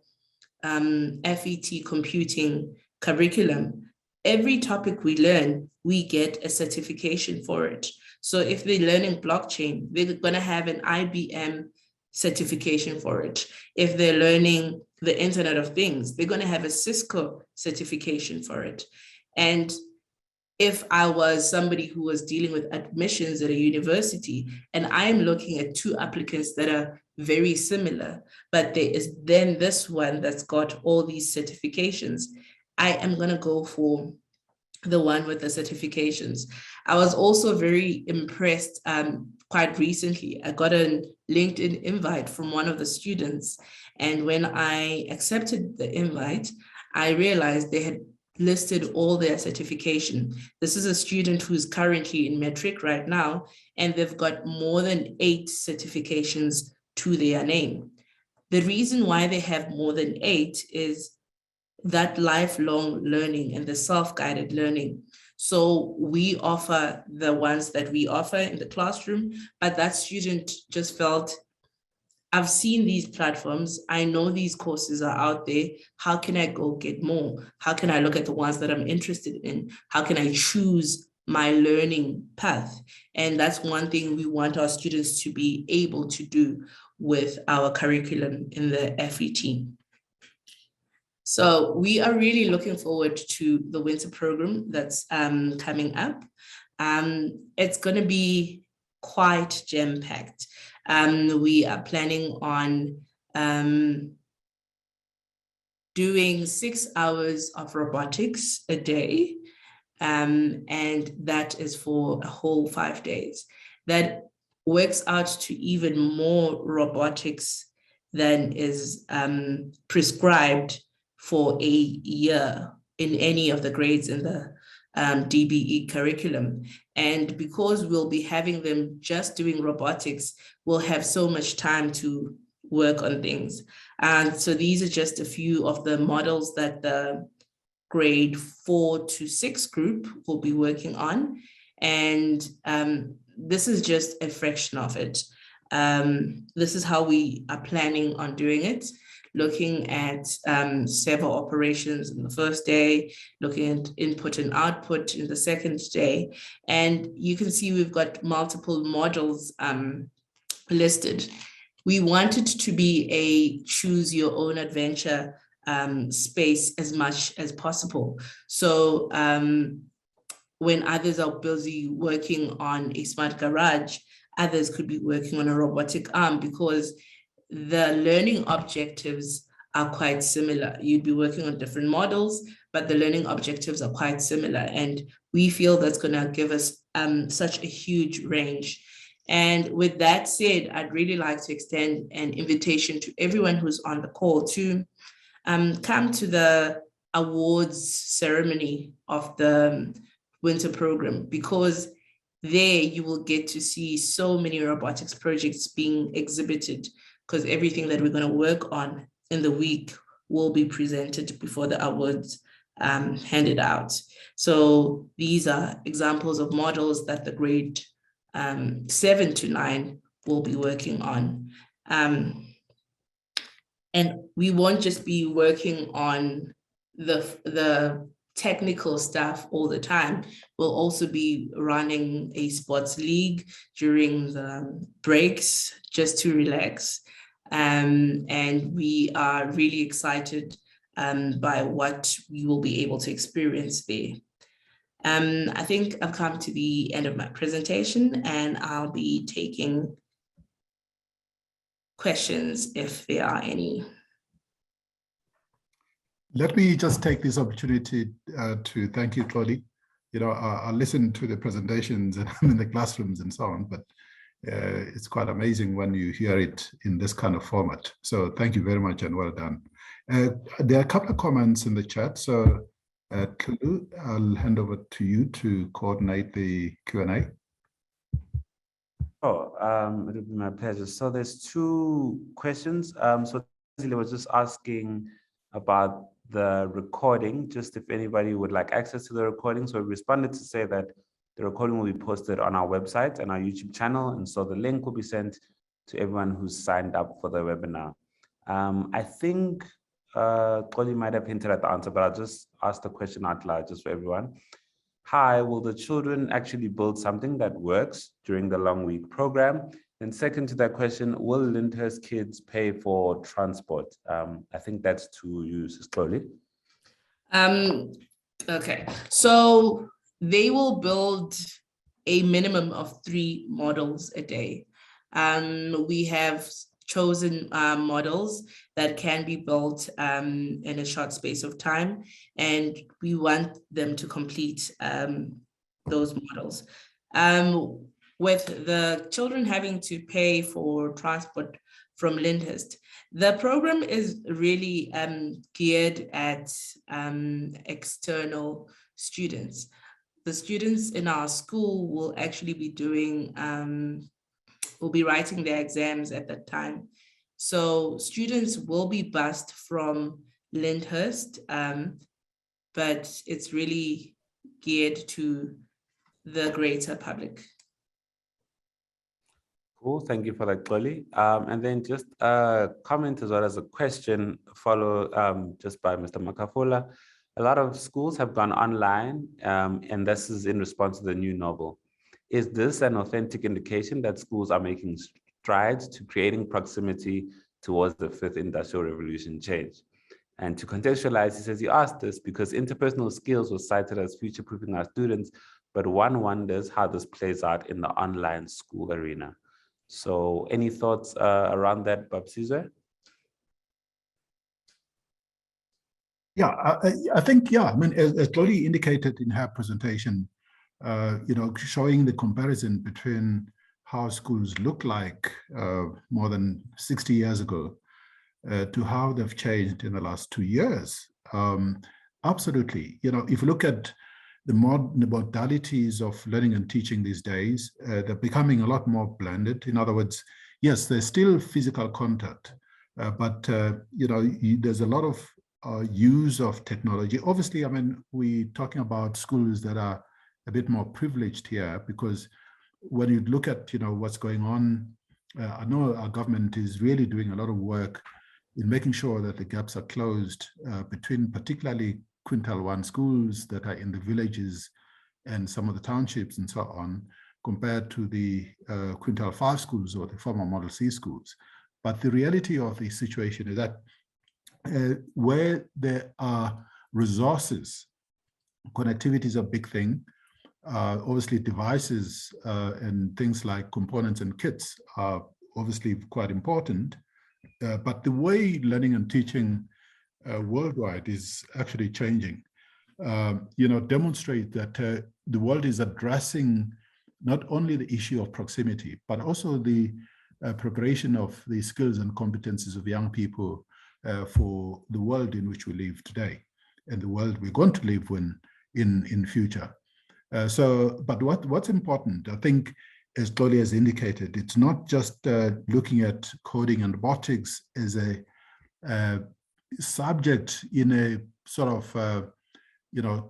B: FET computing curriculum, every topic we learn, we get a certification for it. So if they're learning blockchain, they're going to have an IBM certification for it. If they're learning the Internet of Things, they're going to have a Cisco certification for it. And if I was somebody who was dealing with admissions at a university and I'm looking at two applicants that are very similar, but there is then this one that's got all these certifications, I am going to go for the one with the certifications. I was also very impressed quite recently. I got a LinkedIn invite from one of the students. And when I accepted the invite, I realized they had listed all their certification. This is a student who's currently in metric right now, and they've got more than 8 certifications to their name. The reason why they have more than 8 is that lifelong learning and the self-guided learning. So we offer the ones that we offer in the classroom, but that student just felt, I've seen these platforms, I know these courses are out there, how can I go get more? How can I look at the ones that I'm interested in? How can I choose my learning path? And that's one thing we want our students to be able to do with our curriculum in the FET. So we are really looking forward to the winter program that's coming up. It's going to be quite jam-packed. We are planning on doing 6 hours of robotics a day, and that is for a whole 5 days. That works out to even more robotics than is prescribed for a year in any of the grades in the DBE curriculum. And because we'll be having them just doing robotics, we'll have so much time to work on things. And so these are just a few of the models that the grade 4 to 6 group will be working on. And this is just a fraction of it. This is how we are planning on doing it. Looking at several operations in the first day, looking at input and output in the second day. And you can see we've got multiple modules listed. We want it to be a choose your own adventure space as much as possible. So when others are busy working on a smart garage, others could be working on a robotic arm, because the learning objectives are quite similar. You'd be working on different models, but the learning objectives are quite similar. And we feel that's going to give us such a huge range. And with that said, I'd really like to extend an invitation to everyone who's on the call to come to the awards ceremony of the winter program, because there you will get to see so many robotics projects being exhibited, because everything that we're going to work on in the week will be presented before the awards handed out. So these are examples of models that the grade 7 to 9 will be working on. And we won't just be working on the technical stuff all the time. We'll also be running a sports league during the breaks just to relax. And we are really excited by what we will be able to experience there. I think I've come to the end of my presentation, and I'll be taking questions if there are any.
A: Let me just take this opportunity to thank you, Claudie. You know, I listen to the presentations and I'm in the classrooms and so on, but it's quite amazing when you hear it in this kind of format. So thank you very much and well done. There are a couple of comments in the chat. So Tulu, I'll hand over to you to coordinate the Q&A.
H: Oh, it'll be my pleasure. So there's 2 questions. So I was just asking about the recording, just if anybody would like access to the recording. So we responded to say that the recording will be posted on our website and our YouTube channel. And so the link will be sent to everyone who's signed up for the webinar. I think Claudie might have hinted at the answer, but I'll just ask the question out loud just for everyone. Hi, will the children actually build something that works during the long week program? And second to that question, will Lyndhurst kids pay for transport? I think that's to you, Sis Claudie.
B: Okay, so they will build a minimum of 3 models a day. We have chosen models that can be built in a short space of time, and we want them to complete those models. With the children having to pay for transport from Lyndhurst, the program is really geared at external students. The students in our school will actually be doing will be writing their exams at that time. So students will be bused from Lyndhurst, but it's really geared to the greater public.
H: Cool, thank you for that, Claudie. And then just a comment as well as a question just by Mr. Makafula. A lot of schools have gone online, and this is in response to the new novel. Is this an authentic indication that schools are making strides to creating proximity towards the 5th industrial revolution change? And to contextualize, he says he asked this because interpersonal skills were cited as future-proofing our students, but one wonders how this plays out in the online school arena. So any thoughts around that, Babsizwe?
A: Yeah, I think, yeah, I mean, as Claudie indicated in her presentation, you know, showing the comparison between how schools look like more than 60 years ago to how they've changed in the last 2 years. Absolutely. You know, if you look at the modalities of learning and teaching these days, they're becoming a lot more blended. In other words, yes, there's still physical contact, but, you know, there's a lot of use of technology. Obviously, I mean, we're talking about schools that are a bit more privileged here, because when you look at, you know, what's going on, I know our government is really doing a lot of work in making sure that the gaps are closed between particularly Quintile 1 schools that are in the villages and some of the townships and so on, compared to the Quintile 5 schools or the former Model C schools. But the reality of the situation is that where there are resources, connectivity is a big thing. Obviously, devices and things like components and kits are obviously quite important, but the way learning and teaching worldwide is actually changing. Demonstrate that the world is addressing not only the issue of proximity, but also the preparation of the skills and competencies of young people for the world in which we live today and the world we're going to live in future. But what's important, I think, as Dolly has indicated, it's not just looking at coding and robotics as a subject in a sort of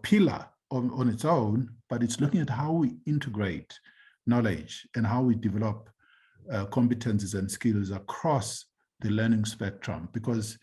A: pillar on its own, but it's looking at how we integrate knowledge and how we develop competencies and skills across the learning spectrum. Because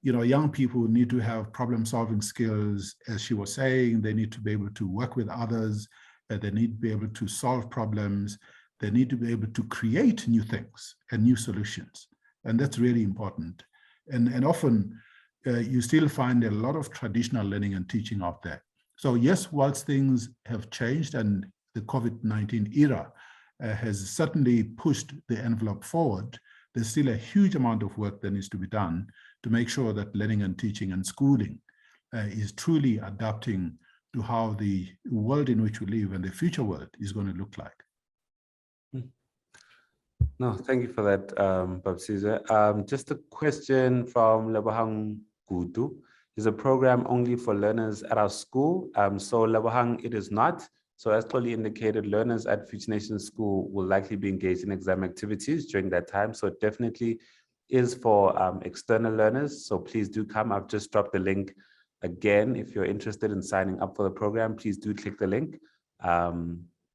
A: young people need to have problem-solving skills, as she was saying. They need to be able to work with others. They need to be able to solve problems. They need to be able to create new things and new solutions. And that's really important. And often you still find a lot of traditional learning and teaching out there. So yes, whilst things have changed and the COVID-19 era has certainly pushed the envelope forward, there's still a huge amount of work that needs to be done to make sure that learning and teaching and schooling is truly adapting to how the world in which we live and the future world is going to look like.
H: No, thank you for that, Babsiza. Just a question from Lebohang Gutu. Is a program only for learners at our school? So Lebohang, it is not. So as clearly indicated, learners at Future Nations School will likely be engaged in exam activities during that time. So it definitely is for external learners. So please do come. I've just dropped the link again. If you're interested in signing up for the program, please do click the link.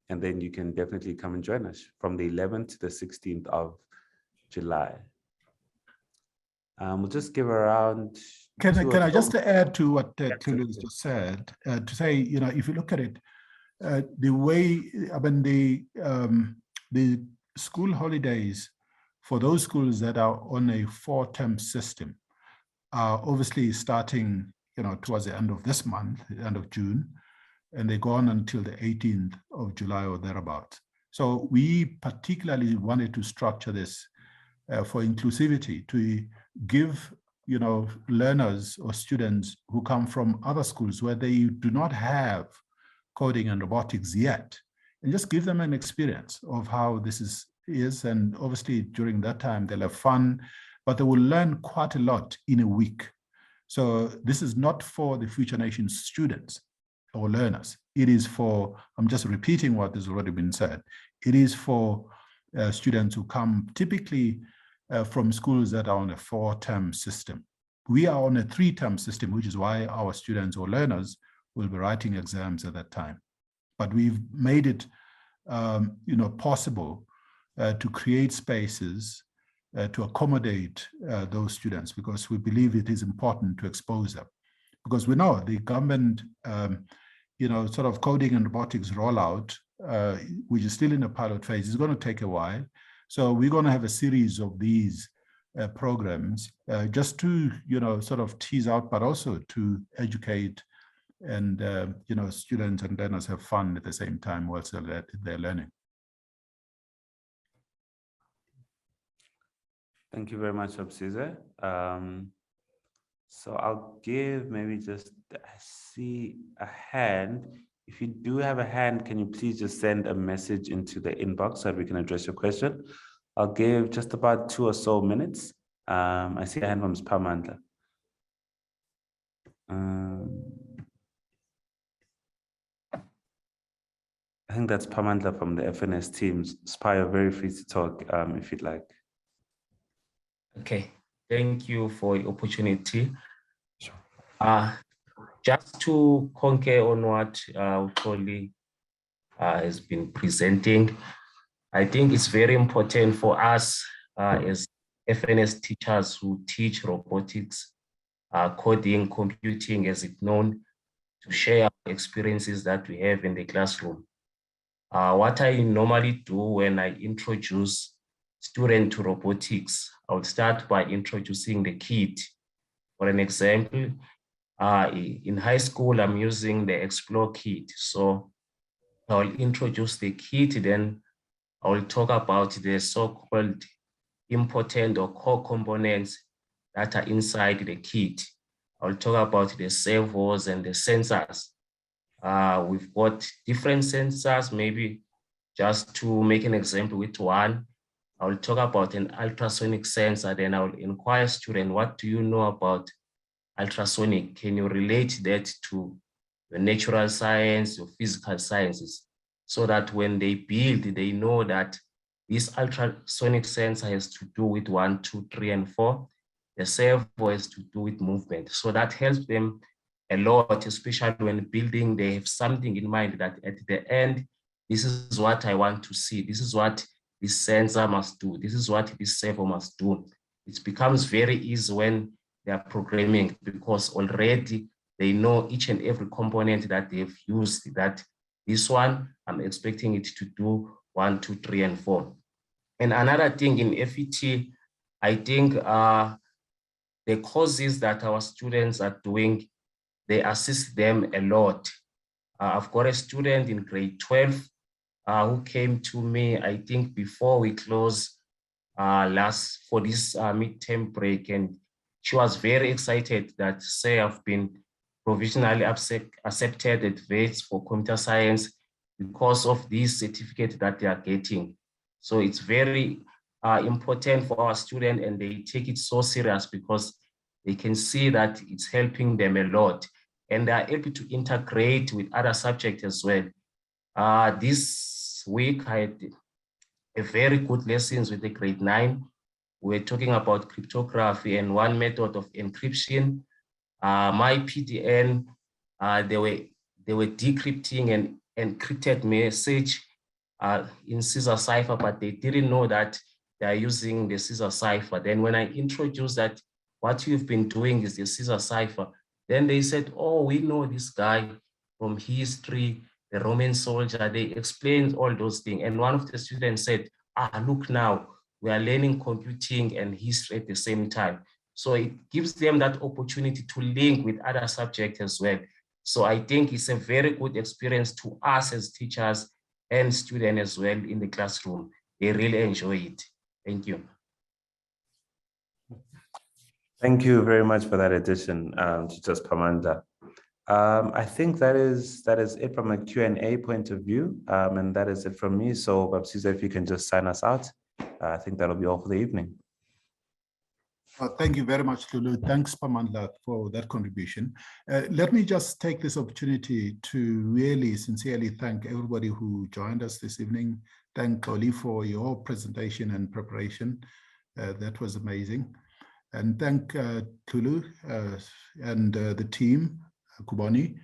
H: And then you can definitely come and join us from the 11th to the 16th of July. We'll just give around.
A: Can I just add to what Tulu just said, to say, if you look at it, the way, the school holidays for those schools that are on a 4-term system are obviously starting, towards the end of this month, the end of June, and they go on until the 18th of July or thereabout. So we particularly wanted to structure this for inclusivity, to give learners or students who come from other schools where they do not have coding and robotics yet, and just give them an experience of how this is. And obviously during that time they'll have fun, but they will learn quite a lot in a week. So this is not for the Future Nations students or learners. It is for, I'm just repeating what has already been said, it is for students who come typically from schools that are on a 4-term system. We are on a 3-term system, which is why our students or learners will be writing exams at that time. But we've made it possible to create spaces to accommodate those students, because we believe it is important to expose them. Because we know the government, sort of coding and robotics rollout, which is still in a pilot phase, is going to take a while. So we're going to have a series of these programs just to, sort of tease out, but also to educate and, students and learners have fun at the same time whilst they're learning.
H: Thank you very much, Babsiza. So I'll give maybe just, I see a hand. If you do have a hand, can you please just send a message into the inbox so that we can address your question? I'll give just about 2 or so minutes. I see a hand from Spamandla. I think that's Pamandla from the FNS team. Spy, you're very free to talk if you'd like.
I: Okay, thank you for the opportunity. Just to concur on what Toli has been presenting, I think it's very important for us as FNS teachers who teach robotics, coding, computing, as it's known, to share experiences that we have in the classroom. What I normally do when I introduce students to robotics, I would start by introducing the kit. For an example, in high school, I'm using the Explore kit. So I'll introduce the kit, then I will talk about the so-called important or core components that are inside the kit. I'll talk about the servos and the sensors. We've got different sensors, maybe just to make an example with one. I'll talk about an ultrasonic sensor, then I'll inquire student, what do you know about ultrasonic? Can you relate that to the natural science or physical sciences? So that when they build, they know that this ultrasonic sensor has to do with 1, 2, 3, and 4. The servo has to do with movement. So that helps them a lot, especially when building, they have something in mind that at the end, this is what I want to see. This is what this sensor must do. This is what this servo must do. It becomes very easy when they are programming because already they know each and every component that they've used, that this one, I'm expecting it to do 1, 2, 3, and 4. And another thing in FET, I think the courses that our students are doing, they assist them a lot. I've got a student in grade 12 who came to me, I think before we close for this midterm break, and she was very excited that, say, I've been provisionally accepted at VETS for computer science because of this certificate that they are getting. So it's very important for our students, and they take it so serious because they can see that it's helping them a lot, and they are able to integrate with other subjects as well. This week I had a very good lessons with the grade 9. We're talking about cryptography and one method of encryption. My PDN, they were decrypting an encrypted message in Caesar cipher, but they didn't know that they are using the Caesar cipher. Then when I introduced that what you've been doing is the Caesar cipher, then they said, oh, we know this guy from history, the Roman soldier. They explained all those things. And one of the students said, look now, we are learning computing and history at the same time. So it gives them that opportunity to link with other subjects as well. So I think it's a very good experience to us as teachers and students as well in the classroom. They really enjoy it. Thank you.
H: Thank you very much for that addition, Teachers Pamanda. I think that is it from a Q&A point of view, and that is it from me. So, Babsiza, if you can just sign us out, I think that'll be all for the evening.
A: Thank you very much, Lulu. Thanks, Pamanda, for that contribution. Let me just take this opportunity to really sincerely thank everybody who joined us this evening. Thank Oli for your presentation and preparation. That was amazing. And thank Lulu and the team, Kubani,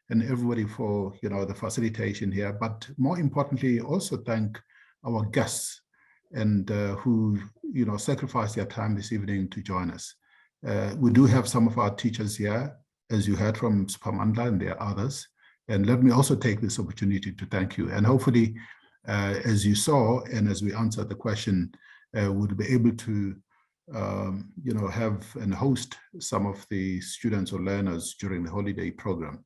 A: and everybody for the facilitation here. But more importantly, also thank our guests and who sacrificed their time this evening to join us. We do have some of our teachers here, as you heard from Pamanda, and there are others. And let me also take this opportunity to thank you. And hopefully, as you saw, and as we answered the question, we'll be able to have and host some of the students or learners during the holiday program.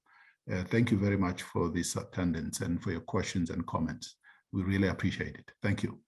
A: Thank you very much for this attendance and for your questions and comments. We really appreciate it. Thank you.